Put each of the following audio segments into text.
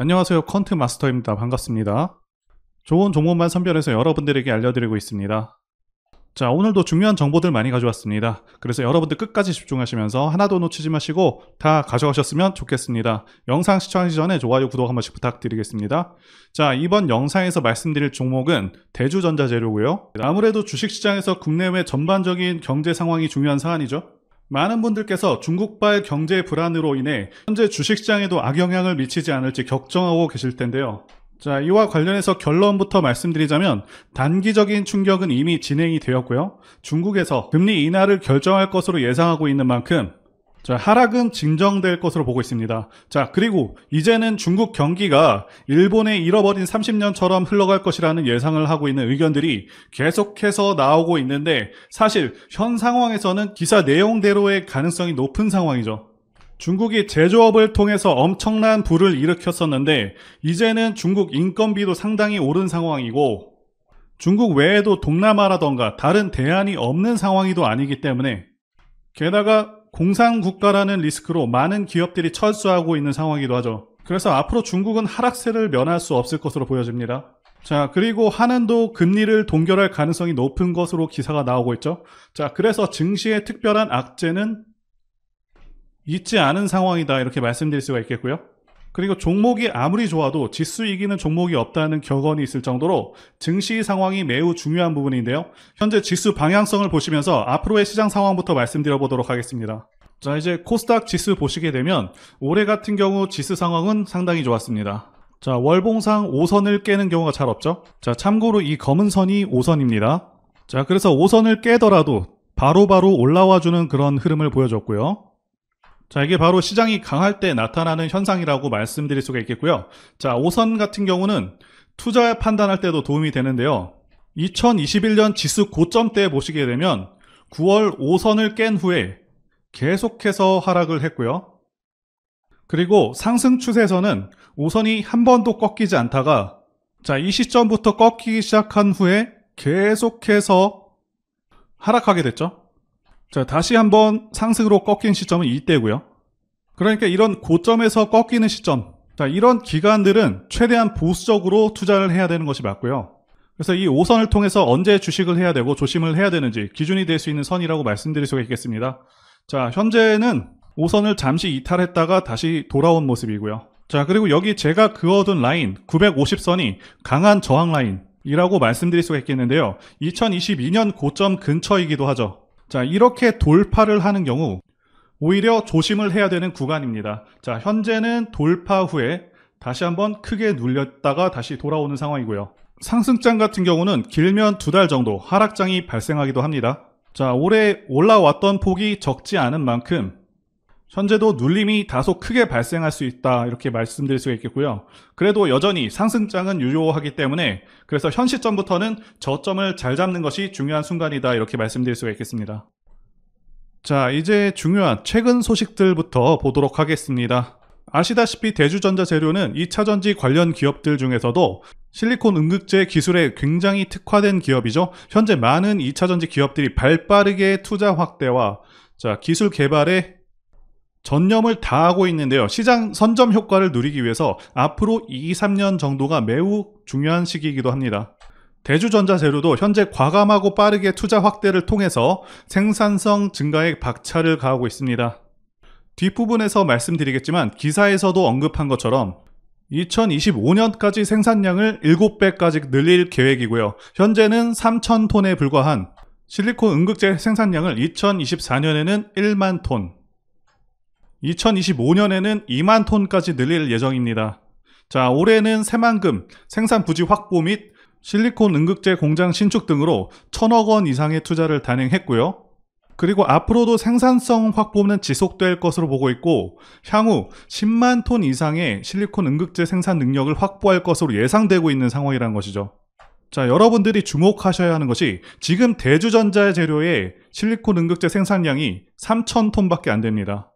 안녕하세요. 퀀트 마스터입니다. 반갑습니다. 좋은 종목만 선별해서 여러분들에게 알려드리고 있습니다. 자, 오늘도 중요한 정보들 많이 가져왔습니다. 그래서 여러분들 끝까지 집중하시면서 하나도 놓치지 마시고 다 가져가셨으면 좋겠습니다. 영상 시청하기 전에 좋아요, 구독 한 번씩 부탁드리겠습니다. 자, 이번 영상에서 말씀드릴 종목은 대주전자재료고요. 아무래도 주식시장에서 국내외 전반적인 경제 상황이 중요한 사안이죠. 많은 분들께서 중국발 경제 불안으로 인해 현재 주식시장에도 악영향을 미치지 않을지 걱정하고 계실 텐데요. 자, 이와 관련해서 결론부터 말씀드리자면 단기적인 충격은 이미 진행이 되었고요. 중국에서 금리 인하를 결정할 것으로 예상하고 있는 만큼 자, 하락은 진정될 것으로 보고 있습니다. 자, 그리고 이제는 중국 경기가 일본의 잃어버린 30년처럼 흘러갈 것이라는 예상을 하고 있는 의견들이 계속해서 나오고 있는데 사실 현 상황에서는 기사 내용대로의 가능성이 높은 상황이죠. 중국이 제조업을 통해서 엄청난 부를 일으켰었는데 이제는 중국 인건비도 상당히 오른 상황이고 중국 외에도 동남아라던가 다른 대안이 없는 상황이도 아니기 때문에 게다가 공산국가라는 리스크로 많은 기업들이 철수하고 있는 상황이기도 하죠. 그래서 앞으로 중국은 하락세를 면할 수 없을 것으로 보여집니다. 자, 그리고 한은도 금리를 동결할 가능성이 높은 것으로 기사가 나오고 있죠. 자, 그래서 증시의 특별한 악재는 있지 않은 상황이다 이렇게 말씀드릴 수가 있겠고요. 그리고 종목이 아무리 좋아도 지수 이기는 종목이 없다는 격언이 있을 정도로 증시 상황이 매우 중요한 부분인데요. 현재 지수 방향성을 보시면서 앞으로의 시장 상황부터 말씀드려 보도록 하겠습니다. 자, 이제 코스닥 지수 보시게 되면 올해 같은 경우 지수 상황은 상당히 좋았습니다. 자, 월봉상 5선을 깨는 경우가 잘 없죠. 자, 참고로 이 검은 선이 5선입니다. 자, 그래서 5선을 깨더라도 바로바로 올라와주는 그런 흐름을 보여줬고요. 자, 이게 바로 시장이 강할 때 나타나는 현상이라고 말씀드릴 수가 있겠고요. 자, 5선 같은 경우는 투자 판단할 때도 도움이 되는데요. 2021년 지수 고점 때 보시게 되면 9월 5선을 깬 후에 계속해서 하락을 했고요. 그리고 상승 추세에서는 5선이 한 번도 꺾이지 않다가 자, 이 시점부터 꺾이기 시작한 후에 계속해서 하락하게 됐죠. 자, 다시 한번 상승으로 꺾인 시점은 이때고요. 그러니까 이런 고점에서 꺾이는 시점, 자, 이런 기간들은 최대한 보수적으로 투자를 해야 되는 것이 맞고요. 그래서 이 5선을 통해서 언제 주식을 해야 되고 조심을 해야 되는지 기준이 될 수 있는 선이라고 말씀드릴 수가 있겠습니다. 자, 현재는 5선을 잠시 이탈했다가 다시 돌아온 모습이고요. 자, 그리고 여기 제가 그어둔 라인 950선이 강한 저항 라인이라고 말씀드릴 수가 있겠는데요. 2022년 고점 근처이기도 하죠. 자, 이렇게 돌파를 하는 경우 오히려 조심을 해야 되는 구간입니다. 자, 현재는 돌파 후에 다시 한번 크게 눌렸다가 다시 돌아오는 상황이고요. 상승장 같은 경우는 길면 2달 정도 하락장이 발생하기도 합니다. 자, 올해 올라왔던 폭이 적지 않은 만큼 현재도 눌림이 다소 크게 발생할 수 있다 이렇게 말씀드릴 수가 있겠고요. 그래도 여전히 상승장은 유효하기 때문에 그래서 현 시점부터는 저점을 잘 잡는 것이 중요한 순간이다 이렇게 말씀드릴 수가 있겠습니다. 자, 이제 중요한 최근 소식들부터 보도록 하겠습니다. 아시다시피 대주전자재료는 2차전지 관련 기업들 중에서도 실리콘 응급제 기술에 굉장히 특화된 기업이죠. 현재 많은 2차전지 기업들이 발빠르게 투자 확대와 자, 기술 개발에 전념을 다하고 있는데요. 시장 선점 효과를 누리기 위해서 앞으로 2-3년 정도가 매우 중요한 시기이기도 합니다. 대주전자재료도 현재 과감하고 빠르게 투자 확대를 통해서 생산성 증가에 박차를 가하고 있습니다. 뒷부분에서 말씀드리겠지만 기사에서도 언급한 것처럼 2025년까지 생산량을 7배까지 늘릴 계획이고요. 현재는 3,000톤에 불과한 실리콘 응급제 생산량을 2024년에는 1만 톤, 2025년에는 2만 톤까지 늘릴 예정입니다. 자, 올해는 새만금, 생산 부지 확보 및 실리콘 응급제 공장 신축 등으로 1,000억 원 이상의 투자를 단행했고요. 그리고 앞으로도 생산성 확보는 지속될 것으로 보고 있고 향후 10만 톤 이상의 실리콘 응급제 생산 능력을 확보할 것으로 예상되고 있는 상황이라는 것이죠. 자, 여러분들이 주목하셔야 하는 것이 지금 대주전자재료의 실리콘 응급제 생산량이 3,000톤밖에 안 됩니다.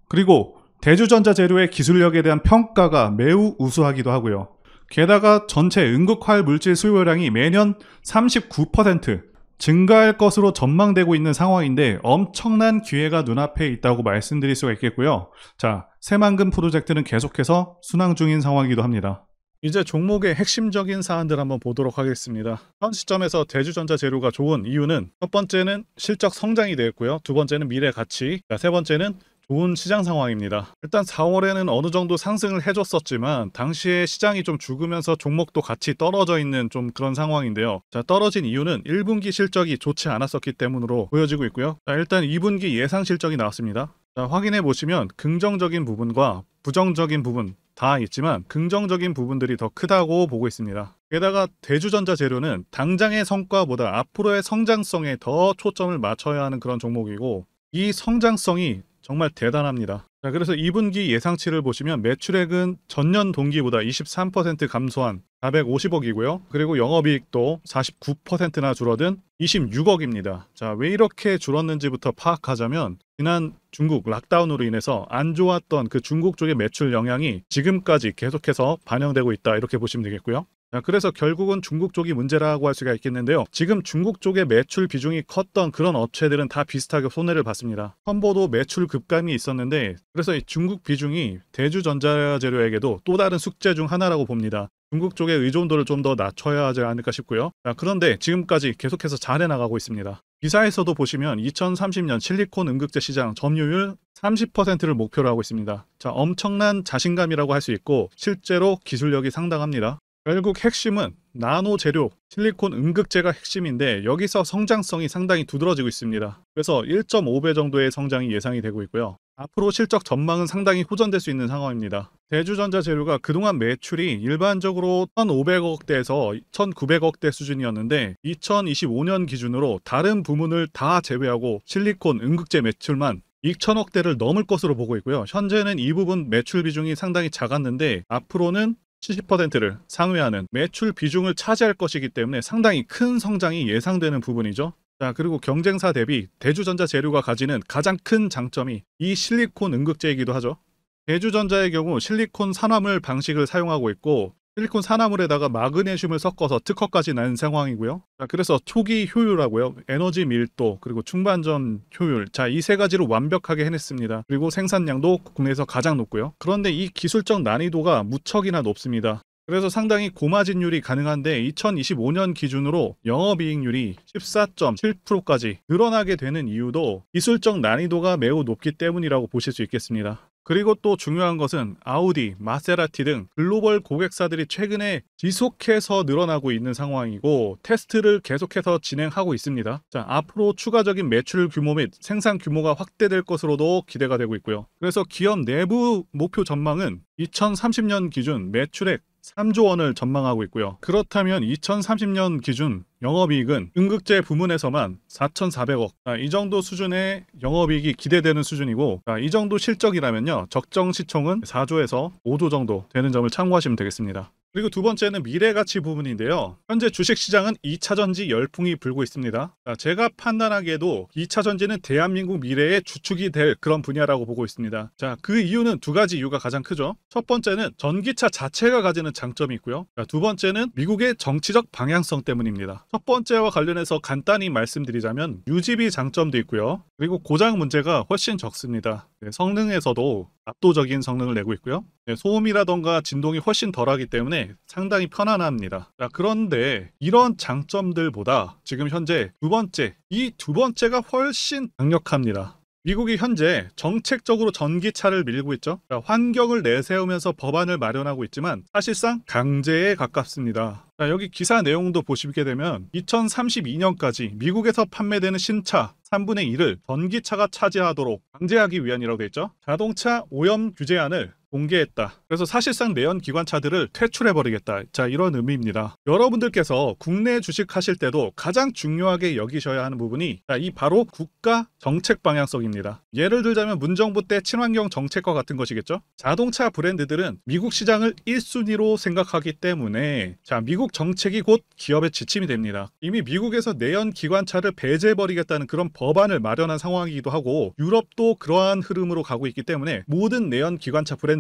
그리고 대주전자재료의 기술력에 대한 평가가 매우 우수하기도 하고요. 게다가 전체 응급활 물질 수요량이 매년 39%, 증가할 것으로 전망되고 있는 상황인데 엄청난 기회가 눈앞에 있다고 말씀드릴 수가 있겠고요. 자, 새만금 프로젝트는 계속해서 순항 중인 상황이기도 합니다. 이제 종목의 핵심적인 사안들 한번 보도록 하겠습니다. 현 시점에서 대주전자 재료가 좋은 이유는 첫 번째는 실적 성장이 되었고요. 두 번째는 미래 가치, 세 번째는 좋은 시장 상황입니다. 일단 4월에는 어느 정도 상승을 해줬었지만 당시에 시장이 좀 죽으면서 종목도 같이 떨어져 있는 좀 그런 상황인데요. 자, 떨어진 이유는 1분기 실적이 좋지 않았었기 때문으로 보여지고 있고요. 자, 일단 2분기 예상 실적이 나왔습니다. 자, 확인해 보시면 긍정적인 부분과 부정적인 부분 다 있지만 긍정적인 부분들이 더 크다고 보고 있습니다. 게다가 대주전자 재료는 당장의 성과보다 앞으로의 성장성에 더 초점을 맞춰야 하는 그런 종목이고 이 성장성이 정말 대단합니다. 자, 그래서 2분기 예상치를 보시면 매출액은 전년 동기보다 23% 감소한 450억이고요. 그리고 영업이익도 49%나 줄어든 26억입니다. 자, 왜 이렇게 줄었는지부터 파악하자면 지난 중국 락다운으로 인해서 안 좋았던 그 중국 쪽의 매출 영향이 지금까지 계속해서 반영되고 있다 이렇게 보시면 되겠고요. 자, 그래서 결국은 중국 쪽이 문제라고 할 수가 있겠는데요. 지금 중국 쪽의 매출 비중이 컸던 그런 업체들은 다 비슷하게 손해를 봤습니다. 첨보도 매출 급감이 있었는데 그래서 이 중국 비중이 대주전자재료에게도 또 다른 숙제 중 하나라고 봅니다. 중국 쪽의 의존도를 좀 더 낮춰야 하지 않을까 싶고요. 자, 그런데 지금까지 계속해서 잘 해나가고 있습니다. 기사에서도 보시면 2030년 실리콘 음극재 시장 점유율 30%를 목표로 하고 있습니다. 자, 엄청난 자신감이라고 할 수 있고 실제로 기술력이 상당합니다. 결국 핵심은 나노 재료, 실리콘 음극재가 핵심인데 여기서 성장성이 상당히 두드러지고 있습니다. 그래서 1.5배 정도의 성장이 예상이 되고 있고요. 앞으로 실적 전망은 상당히 호전될 수 있는 상황입니다. 대주전자 재료가 그동안 매출이 일반적으로 1,500억대에서 1,900억대 수준이었는데 2025년 기준으로 다른 부문을 다 제외하고 실리콘 음극재 매출만 2,000억대를 넘을 것으로 보고 있고요. 현재는 이 부분 매출 비중이 상당히 작았는데 앞으로는 70%를 상회하는 매출 비중을 차지할 것이기 때문에 상당히 큰 성장이 예상되는 부분이죠. 자, 그리고 경쟁사 대비 대주전자 재료가 가지는 가장 큰 장점이 이 실리콘 음극재이기도 하죠. 대주전자의 경우 실리콘 산화물 방식을 사용하고 있고 실리콘 산화물에다가 마그네슘을 섞어서 특허까지 낸 상황이고요. 자, 그래서 초기 효율하고요, 에너지 밀도, 그리고 중반전 효율, 자, 이 세 가지로 완벽하게 해냈습니다. 그리고 생산량도 국내에서 가장 높고요. 그런데 이 기술적 난이도가 무척이나 높습니다. 그래서 상당히 고마진율이 가능한데 2025년 기준으로 영업이익률이 14.7%까지 늘어나게 되는 이유도 기술적 난이도가 매우 높기 때문이라고 보실 수 있겠습니다. 그리고 또 중요한 것은 아우디, 마세라티 등 글로벌 고객사들이 최근에 지속해서 늘어나고 있는 상황이고 테스트를 계속해서 진행하고 있습니다. 자, 앞으로 추가적인 매출 규모 및 생산 규모가 확대될 것으로도 기대가 되고 있고요. 그래서 기업 내부 목표 전망은 2030년 기준 매출액 3조 원을 전망하고 있고요. 그렇다면 2030년 기준 영업이익은 음극재 부문에서만 4,400억, 이 정도 수준의 영업이익이 기대되는 수준이고 이 정도 실적이라면요 적정 시총은 4조에서 5조 정도 되는 점을 참고하시면 되겠습니다. 그리고 두 번째는 미래가치 부분인데요. 현재 주식시장은 2차전지 열풍이 불고 있습니다. 제가 판단하기에도 2차전지는 대한민국 미래의 주축이 될 그런 분야라고 보고 있습니다. 자, 그 이유는 두 가지 이유가 가장 크죠. 첫 번째는 전기차 자체가 가지는 장점이 있고요. 두 번째는 미국의 정치적 방향성 때문입니다. 첫 번째와 관련해서 간단히 말씀드리자면 유지비 장점도 있고요. 그리고 고장 문제가 훨씬 적습니다. 성능에서도 압도적인 성능을 내고 있고요. 소음이라던가 진동이 훨씬 덜하기 때문에 상당히 편안합니다. 자, 그런데 이런 장점들보다 지금 현재 이 두 번째가 훨씬 강력합니다. 미국이 현재 정책적으로 전기차를 밀고 있죠. 자, 환경을 내세우면서 법안을 마련하고 있지만 사실상 강제에 가깝습니다. 자, 여기 기사 내용도 보시게 되면 2032년까지 미국에서 판매되는 신차 3분의 1을 전기차가 차지하도록 강제하기 위한이라고 되어 있죠. 자동차 오염 규제안을 공개했다. 그래서 사실상 내연 기관차들을 퇴출해버리겠다. 자, 이런 의미입니다. 여러분들께서 국내 주식하실 때도 가장 중요하게 여기셔야 하는 부분이 이 바로 국가 정책 방향성입니다. 예를 들자면 문정부 때 친환경 정책과 같은 것이겠죠. 자동차 브랜드들은 미국 시장을 1순위로 생각하기 때문에 자, 미국 정책이 곧 기업의 지침이 됩니다. 이미 미국에서 내연 기관차를 배제해버리겠다는 그런 법안을 마련한 상황이기도 하고 유럽도 그러한 흐름으로 가고 있기 때문에 모든 내연 기관차 브랜드들은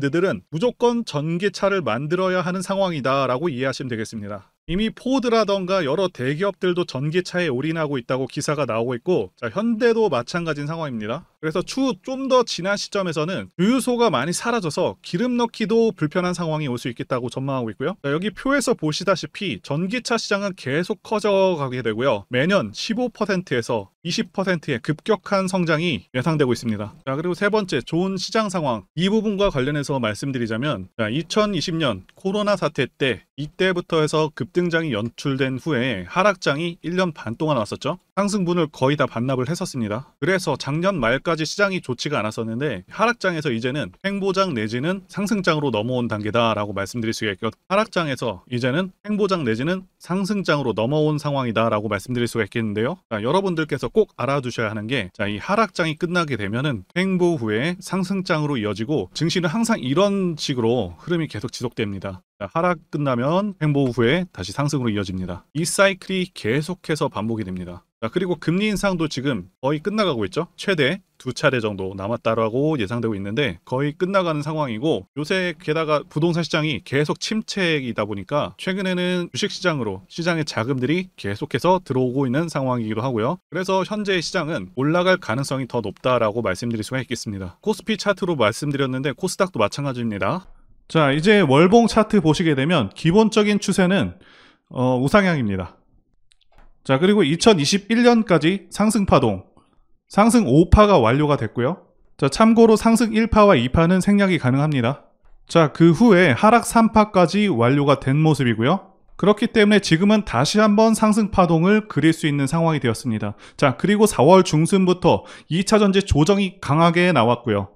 무조건 전기차를 만들어야 하는 상황이다 라고 이해하시면 되겠습니다. 이미 포드라던가 여러 대기업들도 전기차에 올인하고 있다고 기사가 나오고 있고, 자, 현대도 마찬가지인 상황입니다. 그래서 추후 좀 더 지난 시점에서는 주유소가 많이 사라져서 기름 넣기도 불편한 상황이 올 수 있겠다고 전망하고 있고요. 자, 여기 표에서 보시다시피 전기차 시장은 계속 커져가게 되고요. 매년 15%에서 20%의 급격한 성장이 예상되고 있습니다. 자, 그리고 세 번째, 좋은 시장 상황. 이 부분과 관련해서 말씀드리자면, 자, 2020년 코로나 사태 때 이때부터 해서 급등장이 연출된 후에 하락장이 1년 반 동안 왔었죠. 상승분을 거의 다 반납을 했었습니다. 그래서 작년 말까지 시장이 좋지가 않았었는데 하락장에서 이제는 횡보장 내지는 상승장으로 넘어온 단계다라고 말씀드릴 수가 있겠고, 하락장에서 이제는 횡보장 내지는 상승장으로 넘어온 상황이다라고 말씀드릴 수가 있겠는데요. 자, 여러분들께서 꼭 알아두셔야 하는 게, 자, 이 하락장이 끝나게 되면은 횡보 후에 상승장으로 이어지고 증시는 항상 이런 식으로 흐름이 계속 지속됩니다. 자, 하락 끝나면 횡보 후에 다시 상승으로 이어집니다. 이 사이클이 계속해서 반복이 됩니다. 자, 그리고 금리 인상도 지금 거의 끝나가고 있죠. 최대 2차례 정도 남았다라고 예상되고 있는데 거의 끝나가는 상황이고, 요새 게다가 부동산 시장이 계속 침체이다 보니까 최근에는 주식시장으로 시장의 자금들이 계속해서 들어오고 있는 상황이기도 하고요. 그래서 현재의 시장은 올라갈 가능성이 더 높다라고 말씀드릴 수가 있겠습니다. 코스피 차트로 말씀드렸는데 코스닥도 마찬가지입니다. 자, 이제 월봉 차트 보시게 되면 기본적인 추세는 우상향입니다. 자, 그리고 2021년까지 상승 파동, 상승 5파가 완료가 됐고요. 자, 참고로 상승 1파와 2파는 생략이 가능합니다. 자, 그 후에 하락 3파까지 완료가 된 모습이고요. 그렇기 때문에 지금은 다시 한번 상승 파동을 그릴 수 있는 상황이 되었습니다. 자, 그리고 4월 중순부터 2차 전지 조정이 강하게 나왔고요.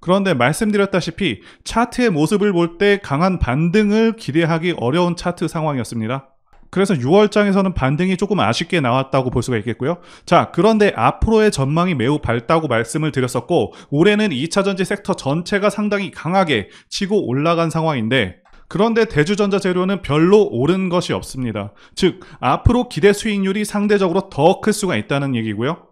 그런데 말씀드렸다시피 차트의 모습을 볼 때 강한 반등을 기대하기 어려운 차트 상황이었습니다. 그래서 6월장에서는 반등이 조금 아쉽게 나왔다고 볼 수가 있겠고요. 자, 그런데 앞으로의 전망이 매우 밝다고 말씀을 드렸었고, 올해는 2차전지 섹터 전체가 상당히 강하게 치고 올라간 상황인데, 그런데 대주전자재료는 별로 오른 것이 없습니다. 즉, 앞으로 기대 수익률이 상대적으로 더 클 수가 있다는 얘기고요.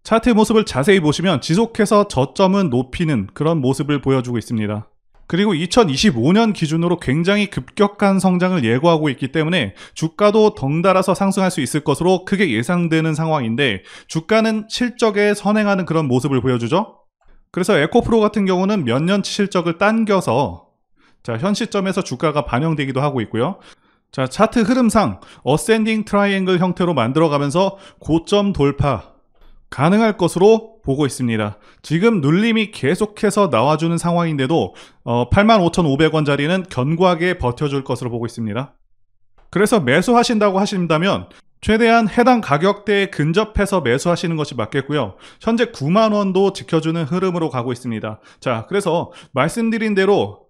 차트의 모습을 자세히 보시면 지속해서 저점은 높이는 그런 모습을 보여주고 있습니다. 그리고 2025년 기준으로 굉장히 급격한 성장을 예고하고 있기 때문에 주가도 덩달아서 상승할 수 있을 것으로 크게 예상되는 상황인데, 주가는 실적에 선행하는 그런 모습을 보여주죠. 그래서 에코프로 같은 경우는 몇 년치 실적을 당겨서, 자, 현 시점에서 주가가 반영되기도 하고 있고요. 자, 차트 흐름상 어센딩 트라이앵글 형태로 만들어가면서 고점 돌파 가능할 것으로 보고 있습니다. 지금 눌림이 계속해서 나와주는 상황인데도 85,500원짜리는 견고하게 버텨줄 것으로 보고 있습니다. 그래서 매수하신다고 하신다면 최대한 해당 가격대에 근접해서 매수하시는 것이 맞겠고요. 현재 9만원도 지켜주는 흐름으로 가고 있습니다. 자, 그래서 말씀드린 대로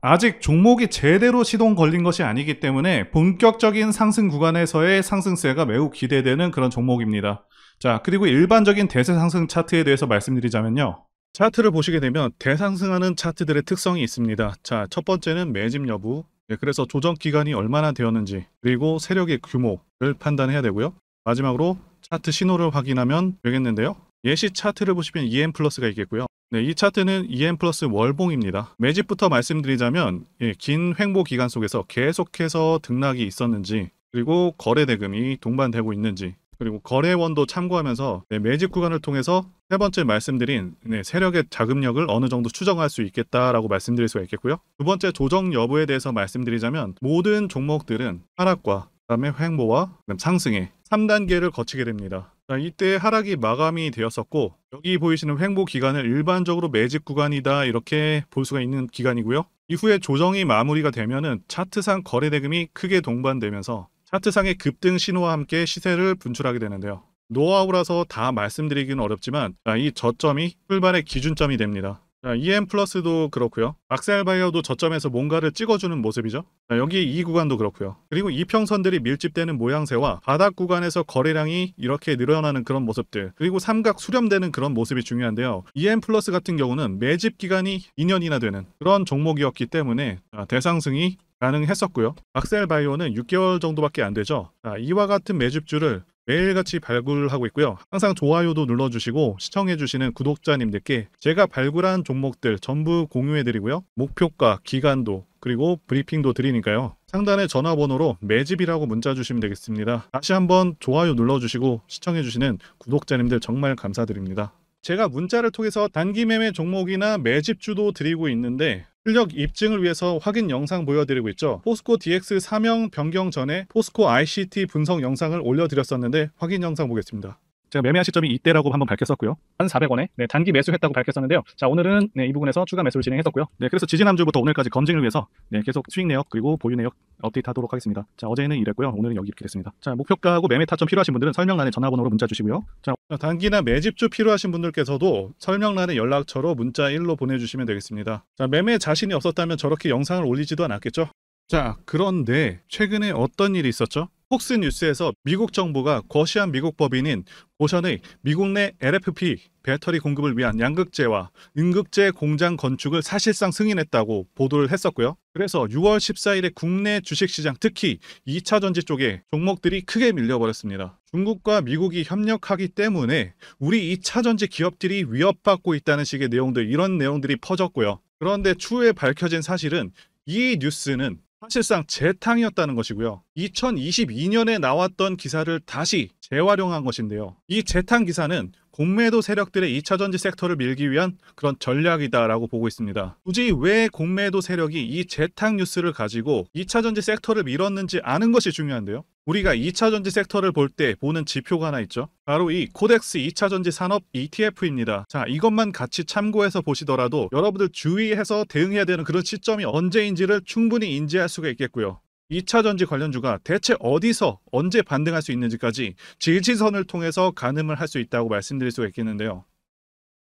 아직 종목이 제대로 시동 걸린 것이 아니기 때문에 본격적인 상승 구간에서의 상승세가 매우 기대되는 그런 종목입니다. 자, 그리고 일반적인 대세 상승 차트에 대해서 말씀드리자면요. 차트를 보시게 되면 대상승하는 차트들의 특성이 있습니다. 자, 첫 번째는 매집 여부, 그래서 조정 기간이 얼마나 되었는지, 그리고 세력의 규모를 판단해야 되고요. 마지막으로 차트 신호를 확인하면 되겠는데요. 예시 차트를 보시면 EM 플러스가 있겠고요. 네, 이 차트는 EM 플러스 월봉입니다. 매집부터 말씀드리자면 긴 횡보 기간 속에서 계속해서 등락이 있었는지, 그리고 거래 대금이 동반되고 있는지, 그리고 거래원도 참고하면서 매집 구간을 통해서 세 번째 말씀드린 세력의 자금력을 어느 정도 추정할 수 있겠다라고 말씀드릴 수가 있겠고요. 두 번째 조정 여부에 대해서 말씀드리자면 모든 종목들은 하락과 그다음에 횡보와 상승의 3단계를 거치게 됩니다. 자, 이때 하락이 마감이 되었었고, 여기 보이시는 횡보 기간을 일반적으로 매집 구간이다 이렇게 볼 수가 있는 기간이고요. 이후에 조정이 마무리가 되면은 차트상 거래 대금이 크게 동반되면서 차트상의 급등 신호와 함께 시세를 분출하게 되는데요. 노하우라서 다 말씀드리기는 어렵지만 이 저점이 출발의 기준점이 됩니다. 자, EM 플러스도 그렇고요. 악셀바이어도 저점에서 뭔가를 찍어주는 모습이죠. 자, 여기 이 구간도 그렇고요. 그리고 이평선들이 밀집되는 모양새와 바닥 구간에서 거래량이 이렇게 늘어나는 그런 모습들, 그리고 삼각 수렴되는 그런 모습이 중요한데요. EM 플러스 같은 경우는 매집 기간이 2년이나 되는 그런 종목이었기 때문에 대상승이 가능했었고요. 악셀바이오는 6개월 정도밖에 안 되죠. 자, 이와 같은 매집주를 매일같이 발굴하고 있고요. 항상 좋아요도 눌러주시고 시청해주시는 구독자님들께 제가 발굴한 종목들 전부 공유해드리고요. 목표가, 기간도, 그리고 브리핑도 드리니까요. 상단의 전화번호로 매집이라고 문자 주시면 되겠습니다. 다시 한번 좋아요 눌러주시고 시청해주시는 구독자님들 정말 감사드립니다. 제가 문자를 통해서 단기 매매 종목이나 매집주도 드리고 있는데 실력 입증을 위해서 확인 영상 보여드리고 있죠. 포스코 DX 사명 변경 전에 포스코 ICT 분석 영상을 올려드렸었는데 확인 영상 보겠습니다. 제가 매매한 시점이 이때라고 한번 밝혔었고요. 1,400원에 단기 매수했다고 밝혔었는데요. 자, 오늘은 이 부분에서 추가 매수를 진행했었고요. 그래서 지지난주부터 오늘까지 검증을 위해서 계속 수익 내역 그리고 보유 내역 업데이트하도록 하겠습니다. 자, 어제는 이랬고요. 오늘은 여기 이렇게 됐습니다. 자, 목표가하고 매매 타점 필요하신 분들은 설명란에 전화번호로 문자 주시고요. 자, 단기나 매집주 필요하신 분들께서도 설명란에 연락처로 문자 1로 보내주시면 되겠습니다. 자, 매매 자신이 없었다면 저렇게 영상을 올리지도 않았겠죠. 자, 그런데 최근에 어떤 일이 있었죠? 폭스뉴스에서 미국 정부가 거시한 미국 법인인 고션의 미국 내 LFP 배터리 공급을 위한 양극재와 음극재 공장 건축을 사실상 승인했다고 보도를 했었고요. 그래서 6월 14일에 국내 주식시장 특히 2차전지 쪽에 종목들이 크게 밀려버렸습니다. 중국과 미국이 협력하기 때문에 우리 2차전지 기업들이 위협받고 있다는 식의 내용들, 이런 내용들이 퍼졌고요. 그런데 추후에 밝혀진 사실은 이 뉴스는 사실상 재탕이었다는 것이고요. 2022년에 나왔던 기사를 다시 재활용한 것인데요. 이 재탕 기사는 공매도 세력들의 2차전지 섹터를 밀기 위한 그런 전략이다라고 보고 있습니다. 굳이 왜 공매도 세력이 이 재탕 뉴스를 가지고 2차전지 섹터를 밀었는지 아는 것이 중요한데요. 우리가 2차전지 섹터를 볼 때 보는 지표가 하나 있죠. 바로 이 코덱스 2차전지 산업 ETF입니다. 자, 이것만 같이 참고해서 보시더라도 여러분들 주의해서 대응해야 되는 그런 시점이 언제인지를 충분히 인지할 수가 있겠고요. 2차전지 관련주가 대체 어디서 언제 반등할 수 있는지까지 지지선을 통해서 가늠을 할 수 있다고 말씀드릴 수가 있겠는데요.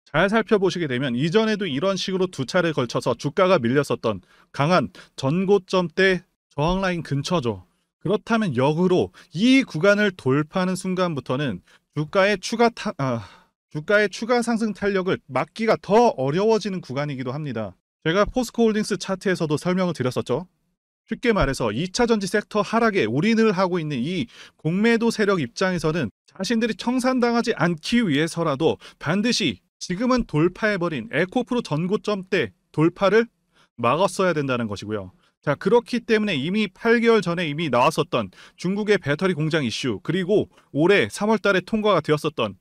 잘 살펴보시게 되면 이전에도 이런 식으로 두 차례 걸쳐서 주가가 밀렸었던 강한 전고점대 저항라인 근처죠. 그렇다면 역으로 이 구간을 돌파하는 순간부터는 주가의 추가 상승 탄력을 막기가 더 어려워지는 구간이기도 합니다. 제가 포스코홀딩스 차트에서도 설명을 드렸었죠. 쉽게 말해서 2차전지 섹터 하락에 올인을 하고 있는 이 공매도 세력 입장에서는 자신들이 청산당하지 않기 위해서라도 반드시 지금은 돌파해버린 에코프로 전고점대 돌파를 막았어야 된다는 것이고요. 자, 그렇기 때문에 이미 8개월 전에 이미 나왔었던 중국의 배터리 공장 이슈, 그리고 올해 3월 달에 통과가 되었었던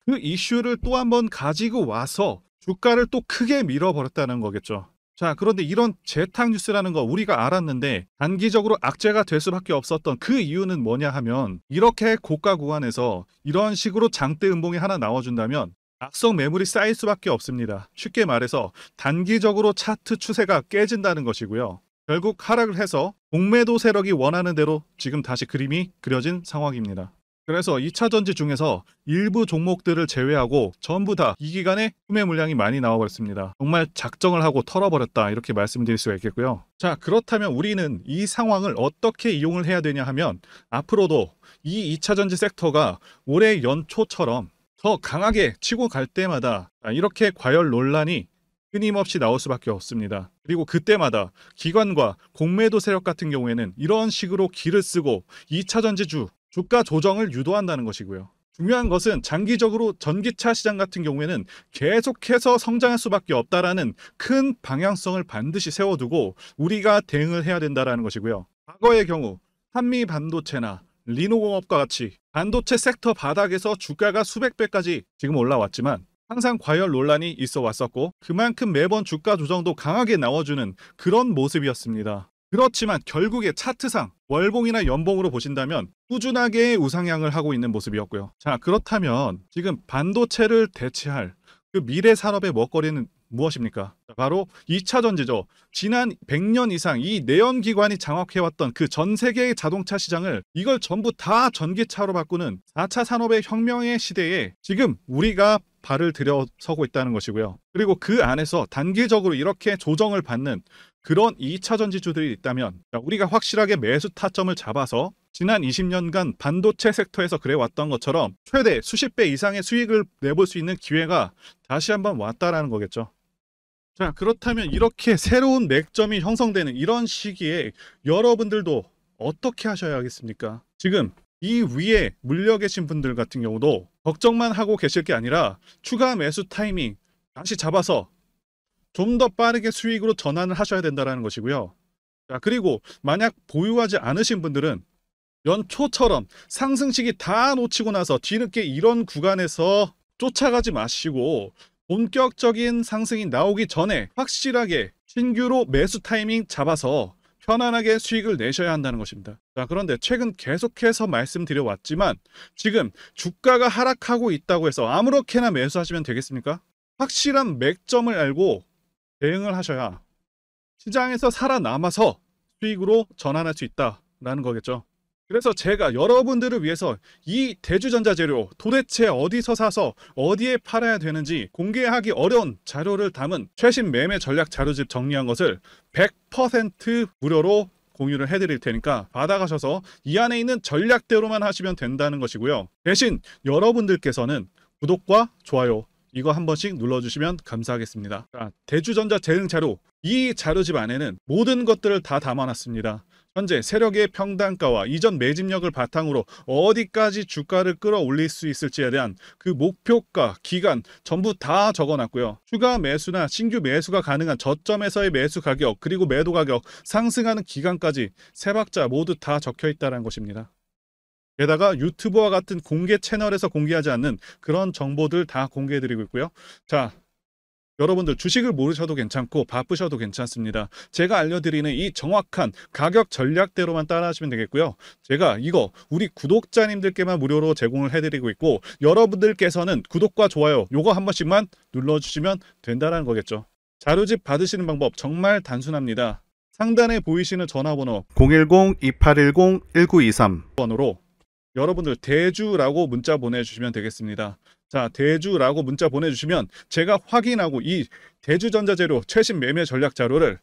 그 이슈를 또 한번 가지고 와서 주가를 또 크게 밀어버렸다는 거겠죠. 자, 그런데 이런 재탕 뉴스라는 거 우리가 알았는데 단기적으로 악재가 될 수밖에 없었던 그 이유는 뭐냐 하면, 이렇게 고가 구간에서 이런 식으로 장대 음봉이 하나 나와준다면 악성 매물이 쌓일 수밖에 없습니다. 쉽게 말해서 단기적으로 차트 추세가 깨진다는 것이고요. 결국 하락을 해서 공매도 세력이 원하는 대로 지금 다시 그림이 그려진 상황입니다. 그래서 2차전지 중에서 일부 종목들을 제외하고 전부 다 이 기간에 구매 물량이 많이 나와버렸습니다. 정말 작정을 하고 털어버렸다, 이렇게 말씀드릴 수가 있겠고요. 자, 그렇다면 우리는 이 상황을 어떻게 이용을 해야 되냐 하면, 앞으로도 이 2차전지 섹터가 올해 연초처럼 더 강하게 치고 갈 때마다 이렇게 과열 논란이 끊임없이 나올 수밖에 없습니다. 그리고 그때마다 기관과 공매도 세력 같은 경우에는 이런 식으로 기를 쓰고 2차전지주 주가 조정을 유도한다는 것이고요. 중요한 것은 장기적으로 전기차 시장 같은 경우에는 계속해서 성장할 수밖에 없다라는 큰 방향성을 반드시 세워두고 우리가 대응을 해야 된다는 것이고요. 과거의 경우 한미 반도체나 리노공업과 같이 반도체 섹터 바닥에서 주가가 수백 배까지 지금 올라왔지만 항상 과열 논란이 있어 왔었고, 그만큼 매번 주가 조정도 강하게 나와주는 그런 모습이었습니다. 그렇지만 결국에 차트상 월봉이나 연봉으로 보신다면 꾸준하게 우상향을 하고 있는 모습이었고요. 자, 그렇다면 지금 반도체를 대체할 그 미래 산업의 먹거리는 무엇입니까? 바로 2차전지죠. 지난 100년 이상 이 내연기관이 장악해왔던 그 전 세계의 자동차 시장을 이걸 전부 다 전기차로 바꾸는 4차 산업의 혁명의 시대에 지금 우리가 발을 들여서고 있다는 것이고요. 그리고 그 안에서 단기적으로 이렇게 조정을 받는 그런 2차전지주들이 있다면 우리가 확실하게 매수 타점을 잡아서 지난 20년간 반도체 섹터에서 그래왔던 것처럼 최대 수십 배 이상의 수익을 내볼 수 있는 기회가 다시 한번 왔다라는 거겠죠. 자, 그렇다면 이렇게 새로운 맥점이 형성되는 이런 시기에 여러분들도 어떻게 하셔야 하겠습니까? 지금 이 위에 물려 계신 분들 같은 경우도 걱정만 하고 계실 게 아니라 추가 매수 타이밍 다시 잡아서 좀 더 빠르게 수익으로 전환을 하셔야 된다는 것이고요. 자, 그리고 만약 보유하지 않으신 분들은 연초처럼 상승시기 다 놓치고 나서 뒤늦게 이런 구간에서 쫓아가지 마시고 본격적인 상승이 나오기 전에 확실하게 신규로 매수 타이밍 잡아서 편안하게 수익을 내셔야 한다는 것입니다. 자, 그런데 최근 계속해서 말씀드려 왔지만 지금 주가가 하락하고 있다고 해서 아무렇게나 매수하시면 되겠습니까? 확실한 맥점을 알고 대응을 하셔야 시장에서 살아남아서 수익으로 전환할 수 있다라는 거겠죠. 그래서 제가 여러분들을 위해서 이 대주전자재료 도대체 어디서 사서 어디에 팔아야 되는지 공개하기 어려운 자료를 담은 최신 매매 전략 자료집 정리한 것을 100% 무료로 공유를 해드릴 테니까 받아가셔서 이 안에 있는 전략대로만 하시면 된다는 것이고요. 대신 여러분들께서는 구독과 좋아요 이거 한 번씩 눌러주시면 감사하겠습니다. 자, 대주전자 대응 자료, 이 자료집 안에는 모든 것들을 다 담아놨습니다. 현재 세력의 평단가와 이전 매집력을 바탕으로 어디까지 주가를 끌어올릴 수 있을지에 대한 그 목표가, 기간 전부 다 적어놨고요. 추가 매수나 신규 매수가 가능한 저점에서의 매수 가격, 그리고 매도 가격, 상승하는 기간까지 세 박자 모두 다 적혀 있다는 것입니다. 게다가 유튜버와 같은 공개 채널에서 공개하지 않는 그런 정보들 다 공개해드리고 있고요. 자, 여러분들 주식을 모르셔도 괜찮고 바쁘셔도 괜찮습니다. 제가 알려드리는 이 정확한 가격 전략대로만 따라하시면 되겠고요. 제가 이거 우리 구독자님들께만 무료로 제공을 해드리고 있고 여러분들께서는 구독과 좋아요 요거 한 번씩만 눌러주시면 된다는 거겠죠. 자료집 받으시는 방법 정말 단순합니다. 상단에 보이시는 전화번호 010-2810-1923 번호로 여러분들 대주라고 문자 보내주시면 되겠습니다. 자, 대주라고 문자 보내주시면 제가 확인하고 이 대주전자재료 최신 매매 전략 자료를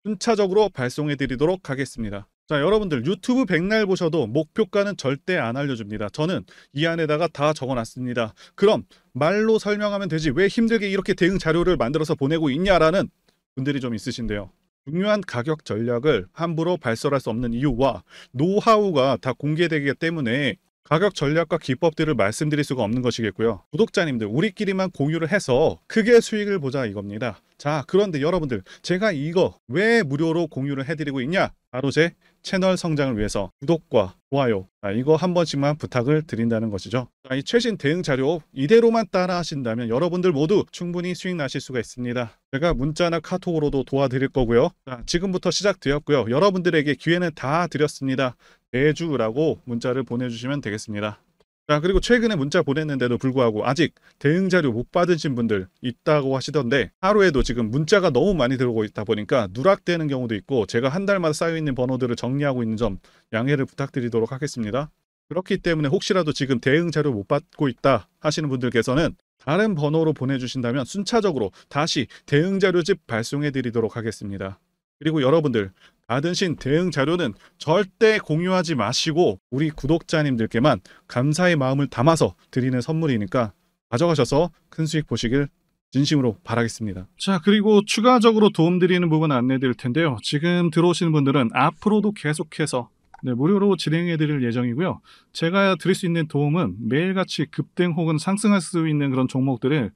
순차적으로 발송해 드리도록 하겠습니다. 자, 여러분들 유튜브 백날 보셔도 목표가는 절대 안 알려줍니다. 저는 이 안에다가 다 적어놨습니다. 그럼 말로 설명하면 되지 왜 힘들게 이렇게 대응 자료를 만들어서 보내고 있냐라는 분들이 좀 있으신데요. 중요한 가격 전략을 함부로 발설할 수 없는 이유와 노하우가 다 공개되기 때문에 가격 전략과 기법들을 말씀드릴 수가 없는 것이겠고요. 구독자님들 우리끼리만 공유를 해서 크게 수익을 보자 이겁니다. 자, 그런데 여러분들 제가 이거 왜 무료로 공유를 해드리고 있냐? 바로 제 채널 성장을 위해서 구독과 좋아요 이거 한 번씩만 부탁을 드린다는 것이죠. 자, 이 최신 대응 자료 이대로만 따라 하신다면 여러분들 모두 충분히 수익 나실 수가 있습니다. 제가 문자나 카톡으로도 도와드릴 거고요. 자, 지금부터 시작되었고요. 여러분들에게 기회는 다 드렸습니다. 대주라고 문자를 보내주시면 되겠습니다. 자, 그리고 최근에 문자 보냈는데도 불구하고 아직 대응 자료 못 받으신 분들 있다고 하시던데 하루에도 지금 문자가 너무 많이 들어오고 있다 보니까 누락되는 경우도 있고 제가 한 달마다 쌓여있는 번호들을 정리하고 있는 점 양해를 부탁드리도록 하겠습니다. 그렇기 때문에 혹시라도 지금 대응 자료 못 받고 있다 하시는 분들께서는 다른 번호로 보내주신다면 순차적으로 다시 대응 자료집 발송해 드리도록 하겠습니다. 그리고 여러분들 받으신 대응 자료는 절대 공유하지 마시고 우리 구독자님들께만 감사의 마음을 담아서 드리는 선물이니까 가져가셔서 큰 수익 보시길 진심으로 바라겠습니다. 자, 그리고 추가적으로 도움드리는 부분 안내 드릴 텐데요. 지금 들어오시는 분들은 앞으로도 계속해서 무료로 진행해 드릴 예정이고요. 제가 드릴 수 있는 도움은 매일같이 급등 혹은 상승할 수 있는 그런 종목들을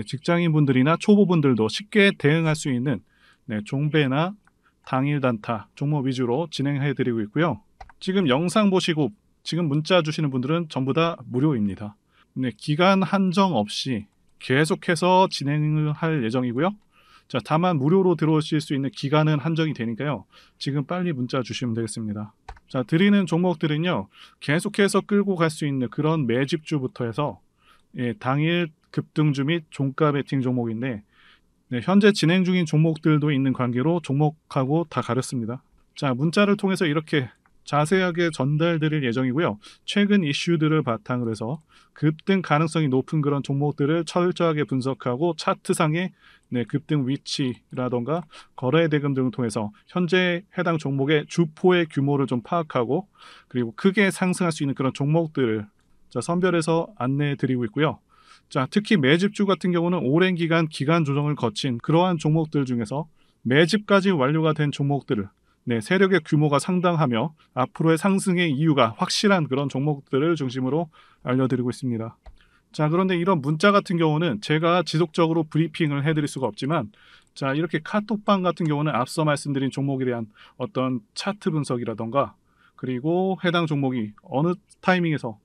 직장인분들이나 초보분들도 쉽게 대응할 수 있는 종배나 당일 단타 종목 위주로 진행해 드리고 있고요. 지금 영상 보시고 지금 문자 주시는 분들은 전부 다 무료입니다. 기간 한정 없이 계속해서 진행을 할 예정이고요. 자, 다만 무료로 들어오실 수 있는 기간은 한정이 되니까요. 지금 빨리 문자 주시면 되겠습니다. 자, 드리는 종목들은요. 계속해서 끌고 갈 수 있는 그런 매집주부터 해서 당일 급등주 및 종가 베팅 종목인데 현재 진행 중인 종목들도 있는 관계로 종목하고 다 가렸습니다. 자, 문자를 통해서 이렇게 자세하게 전달드릴 예정이고요. 최근 이슈들을 바탕으로 해서 급등 가능성이 높은 그런 종목들을 철저하게 분석하고 차트상의 급등 위치라던가 거래 대금 등을 통해서 현재 해당 종목의 주포의 규모를 좀 파악하고 그리고 크게 상승할 수 있는 그런 종목들을 선별해서 안내해 드리고 있고요. 자, 특히 매집주 같은 경우는 오랜 기간 조정을 거친 그러한 종목들 중에서 매집까지 완료가 된 종목들을 세력의 규모가 상당하며 앞으로의 상승의 이유가 확실한 그런 종목들을 중심으로 알려드리고 있습니다. 자, 그런데 이런 문자 같은 경우는 제가 지속적으로 브리핑을 해드릴 수가 없지만 자, 이렇게 카톡방 같은 경우는 앞서 말씀드린 종목에 대한 어떤 차트 분석이라던가 그리고 해당 종목이 어느 타이밍에서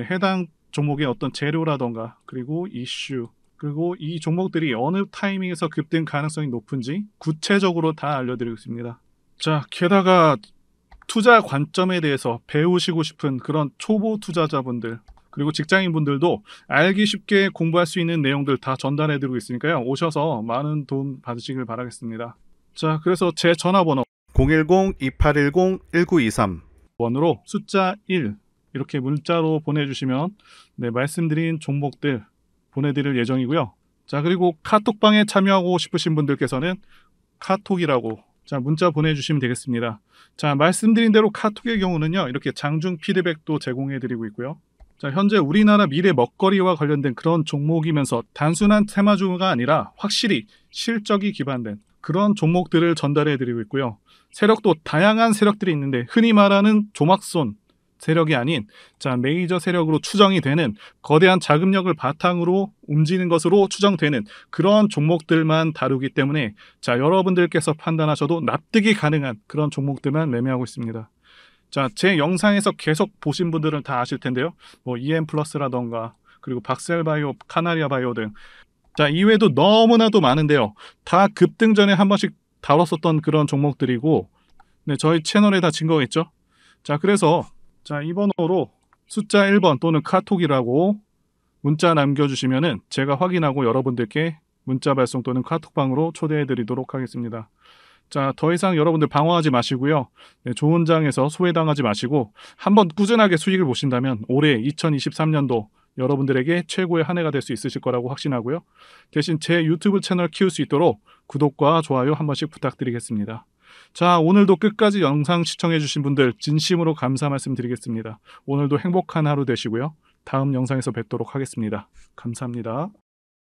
해당 종목의 어떤 재료라던가 그리고 이슈 그리고 이 종목들이 어느 타이밍에서 급등 가능성이 높은지 구체적으로 다 알려드리고 있습니다. 자, 게다가 투자 관점에 대해서 배우시고 싶은 그런 초보 투자자분들 그리고 직장인분들도 알기 쉽게 공부할 수 있는 내용들 다 전달해드리고 있으니까요. 오셔서 많은 도움 받으시길 바라겠습니다. 자, 그래서 제 전화번호 010-2810-1923 번호로 숫자 1 이렇게 문자로 보내주시면 말씀드린 종목들 보내드릴 예정이고요. 자, 그리고 카톡방에 참여하고 싶으신 분들께서는 카톡이라고 문자 보내주시면 되겠습니다. 자, 말씀드린 대로 카톡의 경우는요, 이렇게 장중 피드백도 제공해드리고 있고요. 자, 현재 우리나라 미래 먹거리와 관련된 그런 종목이면서 단순한 테마주가 아니라 확실히 실적이 기반된 그런 종목들을 전달해드리고 있고요. 세력도 다양한 세력들이 있는데 흔히 말하는 조막손 세력이 아닌 메이저 세력으로 추정이 되는 거대한 자금력을 바탕으로 움직이는 것으로 추정되는 그런 종목들만 다루기 때문에 여러분들께서 판단하셔도 납득이 가능한 그런 종목들만 매매하고 있습니다. 자, 제 영상에서 계속 보신 분들은 다 아실 텐데요. EM플러스라던가 그리고 박셀바이오, 카나리아바이오 등 이외에도 너무나도 많은데요. 다 급등 전에 한 번씩 다뤘었던 그런 종목들이고 저희 채널에 다 증거가 있죠. 자, 그래서 이 번호로 숫자 1번 또는 카톡이라고 문자 남겨주시면은 제가 확인하고 여러분들께 문자 발송 또는 카톡방으로 초대해 드리도록 하겠습니다. 자, 더 이상 여러분들 방황하지 마시고요. 좋은 장에서 소외당하지 마시고 한번 꾸준하게 수익을 보신다면 올해 2023년도 여러분들에게 최고의 한 해가 될 수 있으실 거라고 확신하고요. 대신 제 유튜브 채널 키울 수 있도록 구독과 좋아요 한 번씩 부탁드리겠습니다. 자, 오늘도 끝까지 영상 시청해주신 분들 진심으로 감사 말씀드리겠습니다. 오늘도 행복한 하루 되시고요. 다음 영상에서 뵙도록 하겠습니다. 감사합니다.